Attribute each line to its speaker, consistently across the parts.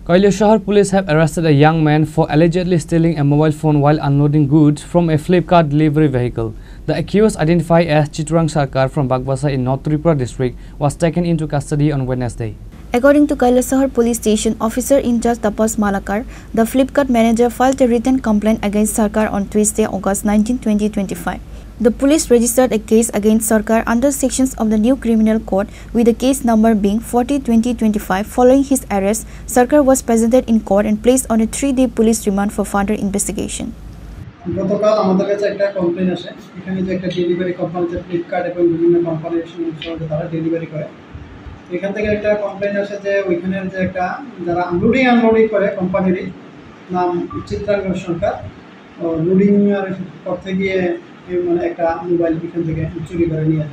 Speaker 1: Kailashahar police have arrested a young man for allegedly stealing a mobile phone while unloading goods from a Flipkart delivery vehicle. The accused, identified as Chitrang Sarkar from Bagbasa in North Tripura district, was taken into custody on Wednesday.
Speaker 2: According to Kailashahar police station officer in charge Tapas Malakar, the Flipkart manager filed a written complaint against Sarkar on Tuesday, August 19, 2025. The police registered a case against Sarkar under sections of the new criminal code with the case number being 40/2025. Following his arrest, Sarkar was presented in court and placed on a 3-day police remand for further investigation.
Speaker 3: গতকাল আমাদের কাছে একটা complain আসে এখানে যে একটা delivery company যে Flipkart এবং বিভিন্ন কোম্পানির সঙ্গে তারা ডেলিভারি করে এখান থেকে একটা কমপ্লেইন আসে যে ওইখানে যে একটা যারা আনলোডিং করে কোম্পানিরই নাম চিত্রাঙ্গ সরকার লোডিং করতে গিয়ে মানে একটা মোবাইল এখান থেকে চুরি করে নিয়ে যায়।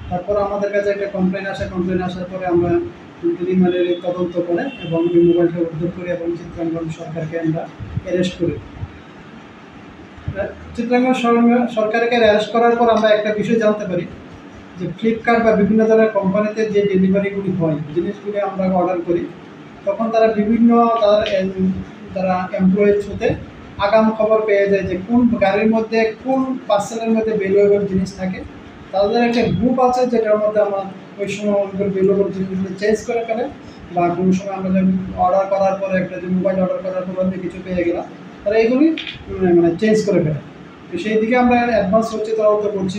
Speaker 3: তারপর আমাদের কাছে একটা কমপ্লেইন আসার পরে আমরা প্রিলিমিনারি তদন্ত করে এবং এই মোবাইলটা উদ্ধার করি এবং চিত্রাঙ্গ সরকারকে আমরা অ্যারেস্ট করি। চিত্রাঙ্গ সরকারকে অ্যারেস্ট করার পর আমরা একটা বিষয় জানতে পারি যে ফ্লিপকার্ট বা বিভিন্ন ধরনের কোম্পানিতে যে ডেলিভারিগুলি হয় জিনিসগুলি আমরা অর্ডার করি তখন তারা বিভিন্ন তারা এমপ্লয়িজ হতে আগাম খবর পেয়ে যায় যে কোন গাড়ির মধ্যে কোন পার্সেলের মধ্যে ভ্যালুয়েবল জিনিস থাকে। তাদের একটা গ্রুপ আছে যেটার মধ্যে আমরা ওই সময় ভ্যালুয়েবল জিনিসগুলো চেঞ্জ করে ফেলে বা কোনো সময় আমরা অর্ডার করার পরে একটা যে মোবাইল অর্ডার করার পর কিছু পেয়ে গেলাম তারা এইগুলি মানে চেঞ্জ করে ফেলে। তো সেই দিকে আমরা অ্যাডভান্স হচ্ছে তদন্ত করছি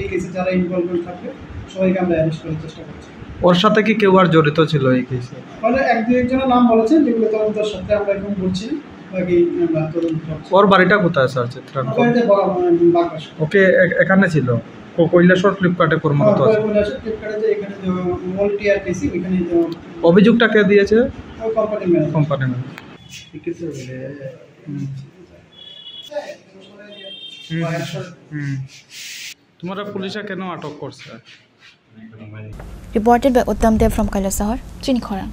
Speaker 3: এই কেসে যারা ইনভলভমেন্ট থাকবে সবাইকে আমরা অ্যারেস্ট করার চেষ্টা করছি।
Speaker 4: ওর সাথে কি কেউ আর জড়িত ছিল এই কেসে?
Speaker 3: মানে একজনের নাম বলেছেন যেগুলো তদন্তের সাথে আমরা এখন বলছি বাকি আমরা তদন্ত করছি।
Speaker 4: ওর বাড়িটা কোথায় স্যার? চিত্রাঙ্গ ওকে এখানে ছিল কৈলাসহর ফ্লিপকার্টে কর্মরত আছে। অভিযোগটা কে দিয়েছে? কোম্পানি তোমরা পুলিশে কেন আটক করছে?
Speaker 2: Reported by Uttam Dev from Kailashahar, Chinikhara.